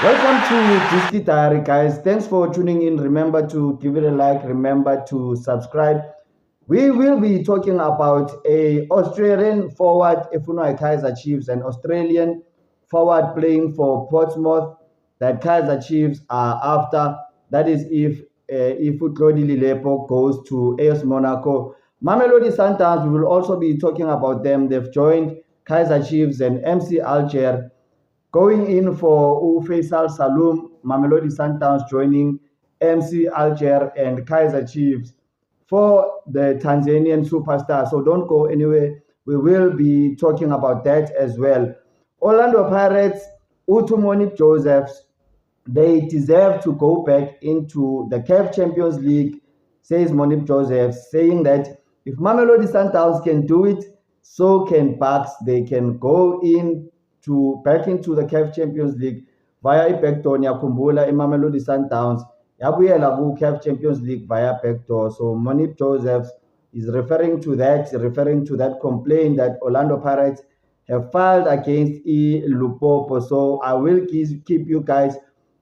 Welcome to Disky Diary, guys. Thanks for tuning in. Remember to give it a like. Remember to subscribe. We will be talking about a Australian forward, Efunwa Kaizer Chiefs, an Australian forward playing for Portsmouth that Kaizer Chiefs are after. That is if Claude Lilepo goes to AS Monaco. Mamelodi Sundowns, we will also be talking about them. They've joined Kaizer Chiefs and MC Alger. Going in for Faisal Salum, Mamelodi Sundowns joining MC Alger and Kaizer Chiefs for the Tanzanian superstar. So don't go anywhere. We will be talking about that as well. Orlando Pirates, Utumoni Josephs, they deserve to go back into the CAF Champions League, says Monip Joseph, saying that if Mamelodi Sundowns can do it, so can Bucks. They can go back into the CAF Champions League via backdoor. Nyakumbula Mamelodi Sundowns yabuyela ku-CAF Champions League via backdoor. So Monip Joseph is referring to that complaint that Orlando Pirates have filed against Lupopo. So I will keep you guys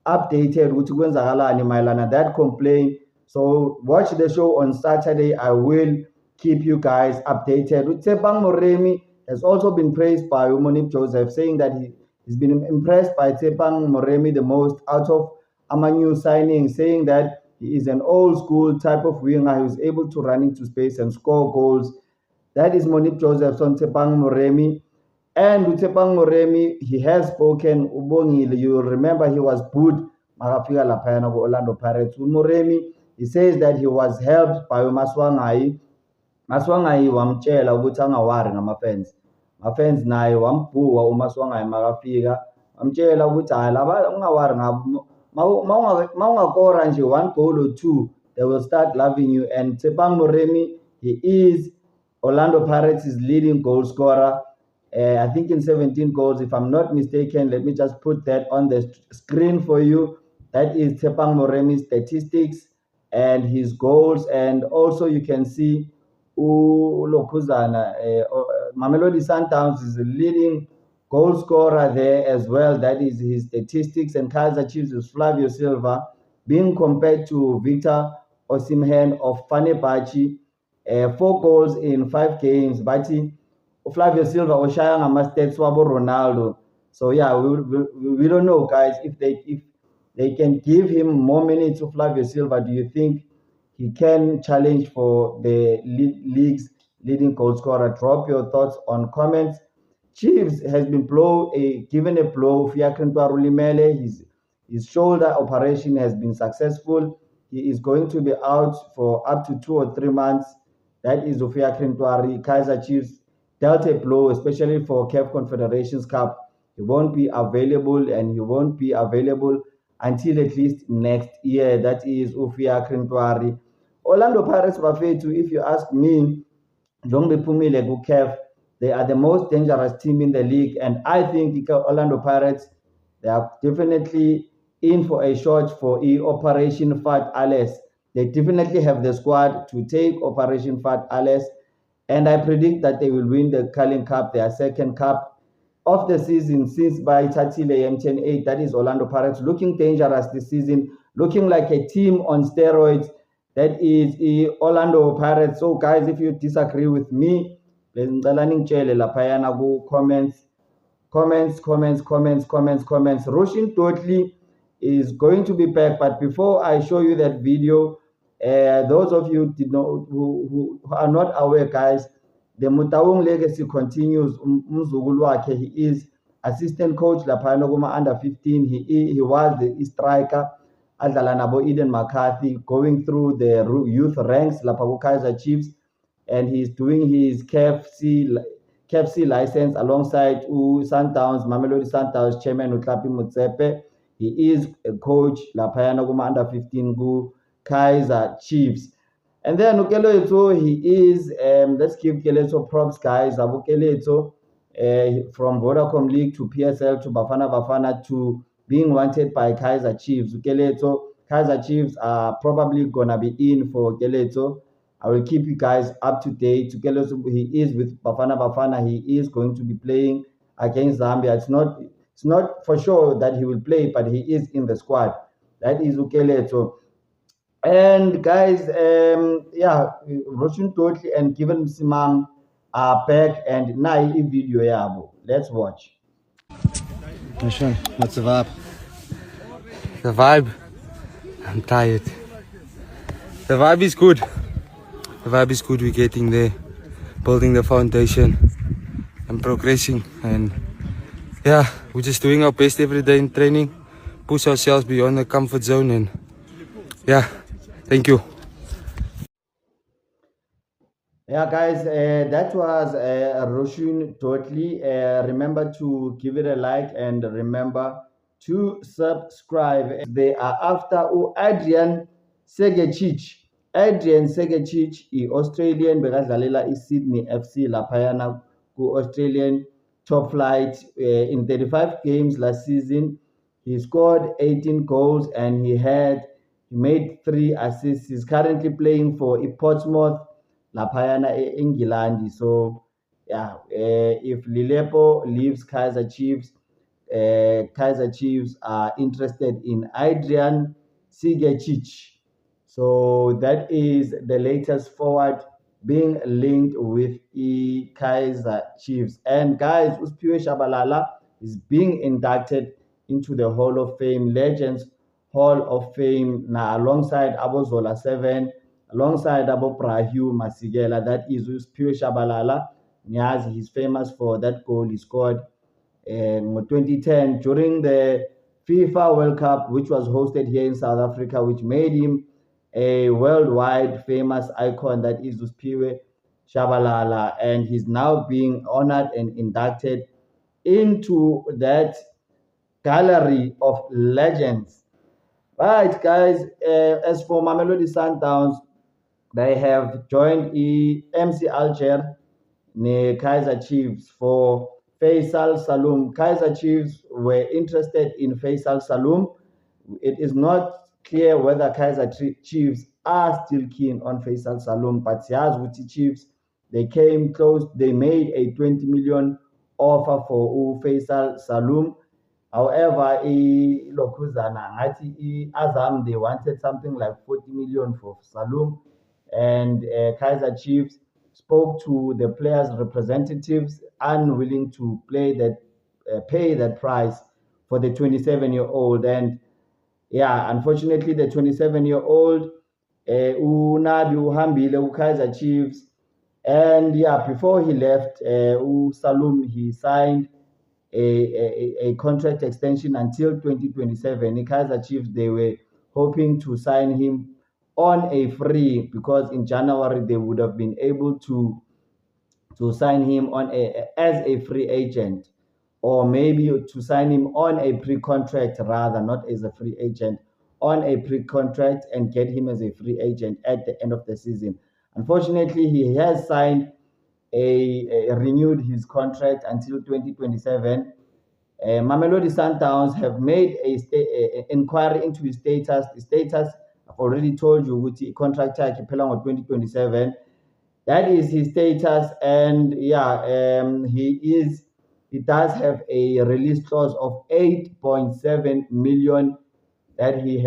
updated ukuthi kwenzakalani mayelana that complaint. So watch the show on Saturday. I will keep you guys updated. Tsepang Moremi has also been praised by Monip Joseph, saying that he's been impressed by Tsepang Moremi the most out of new signing, saying that he is an old school type of winger who's able to run into space and score goals. That is Monip Joseph on Tsepang Moremi. And Utepang Moremi, he has spoken. Ubongile, you remember he was booed makafika laphayana Orlando Pirates. Moremi, he says that he was helped by Maswangai. Maswangai wamtshela ukuthi angawari ngama-fans. Ma-fans naye wambhuka uMaswangai makafika. Wamtshela ukuthi hayi laba ungawari ngabo. Mawungakora nje one goal or two, they will start loving you. And Tsepang Moremi, he is Orlando Pirates' leading goal scorer. I think in 17 goals, if I'm not mistaken. Let me just put that on the screen for you. That is Tsepang Moremi's statistics and his goals. And also you can see Mamelodi Sundowns is the leading goal scorer there as well. That is his statistics. And Kaizer Chiefs is Flavio Silva, being compared to Victor Osimhen of Fenerbahce. 4 goals in 5 games. But Flavio Silva oshaya ngama-stats wabo Ronaldo. So yeah, we don't know, guys, if they can give him more minutes to Flavio Silva. Do you think he can challenge for the league's leading goal scorer? Drop your thoughts on comments. Chiefs has been given a blow. Fiacrento Limele, his shoulder operation has been successful. He is going to be out for up to 2 or 3 months. That is Zofia Krentwari. Kaizer Chiefs dealt a blow, especially for CAF Confederations Cup. He won't be available, and he won't be available until at least next year. That is Ufia Krentwari. Orlando Pirates Bafetu, if you ask me, Jongbe Pumile CAF, they are the most dangerous team in the league. And I think Orlando Pirates, they are definitely in for a shot for Operation Fat Alice. They definitely have the squad to take Operation Fat Alice. And I predict that they will win the Carling Cup, their second cup of the season, since by Tatile M108. That is Orlando Pirates looking dangerous this season, looking like a team on steroids. That is Orlando Pirates. So guys, if you disagree with me, comments. Roshin Totally is going to be back. But before I show you that video, those of you who are not aware, guys, the Mutawung legacy continues. He is assistant coach laphana kuma under 15. He was the striker adlala nabo Eden McCarthy, going through the youth ranks lapha Kaizer Chiefs, and he's doing his KFC license alongside Sundowns, Mamelodi Sundowns chairman Uklapi Mutsepe. He is a coach laphayana kuma under 15 ku Kaizer Chiefs. And then Ukeleto, he is, let's give Keleto props, guys. Abu Keleto, from Vodacom League to PSL to Bafana to being wanted by Kaizer Chiefs. Ukeleto, Kaizer Chiefs are probably going to be in for Keleto. I will keep you guys up to date. Ukeleto, he is with Bafana. He is going to be playing against Zambia. It's not for sure that he will play, but he is in the squad. That is Ukeletso. And guys, Roshin Totli and Given Simang are back, and now a video yabo. Let's watch. Roshin, what's the vibe? The vibe? I'm tired. The vibe is good. The vibe is good. We're getting there, building the foundation and progressing. And yeah, we're just doing our best every day in training, push ourselves beyond the comfort zone. And yeah, thank you. Yeah, guys, that was Roshin Totally. Remember to give it a like and remember to subscribe. They are after Adrian Segecic. Adrian Segecic, Australian, bekadlalela Sydney FC laphayana ku-Australian top flight in 35 games last season. He scored 18 goals and he made 3 assists. He's currently playing for Portsmouth laphayana England. So yeah, if Lilepo leaves Kaizer Chiefs are interested in Adrian Sigecic. So that is the latest forward being linked with Kaizer Chiefs. And guys, Uspiwe Shabalala is being inducted into the Hall of Fame, Legends Hall of Fame, now alongside Abozola 7, alongside Abo Prahu Masigela. That is Uspiwe Shabalala. Nyazi, he's famous for that goal he scored in 2010 during the FIFA World Cup, which was hosted here in South Africa, which made him a worldwide famous icon. That is Uspiwe Shabalala, and he's now being honored and inducted into that gallery of legends. Right, guys, as for Mamelodi Sundowns, they have joined MC Alger ne Kaizer Chiefs for Faisal Salum. Kaizer Chiefs were interested in Faisal Salum. It is not clear whether Kaizer Chiefs are still keen on Faisal Salum, but Yazwuti Chiefs, they came close. They made a 20 million offer for Faisal Salum. However, Azam, they wanted something like 40 million for Salum, and Kaizer Chiefs spoke to the players' representatives, unwilling to pay that price for the 27-year-old. And yeah, unfortunately, the 27-year-old Unabi uhambile Kaizer Chiefs, and yeah, before he left, Salum, he signed a contract extension until 2027. Kaizer Chiefs, they were hoping to sign him on a free, because in January they would have been able to sign him as a free agent, or maybe to sign him on a pre-contract, rather, not as a free agent, on a pre-contract, and get him as a free agent at the end of the season. Unfortunately, he has signed renewed his contract until 2027. Mamelodi Sundowns have made a inquiry into his status. The status, I've already told you, with the contract phela 2027. That is his status, and yeah, he does have a release clause of 8.7 million that he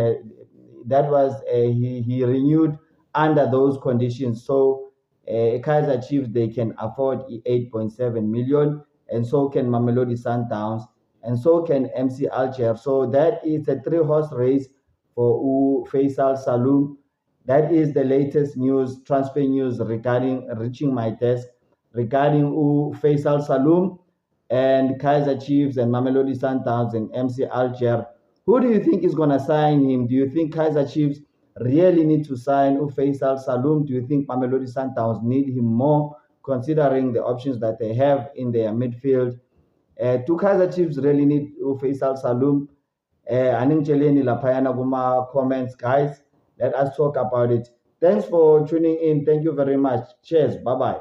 renewed under those conditions. So Kaizer Chiefs, they can afford 8.7 million, and so can Mamelodi Sundowns, and so can MC Alger. So that is a 3-horse race for Faisal Salum. That is the latest news, transfer news regarding reaching my desk regarding Faisal Salum and Kaizer Chiefs and Mamelodi Sundowns and MC Alger. Who do you think is going to sign him? Do you think Kaizer Chiefs really need to sign Faisal Salum? Do you think Mamelodi Sundowns need him more, considering the options that they have in their midfield? Do Kaizer Chiefs really need Faisal Salum? Aningcheleni laphayana kuma comments, guys. Let us talk about it. Thanks for tuning in. Thank you very much. Cheers. Bye-bye.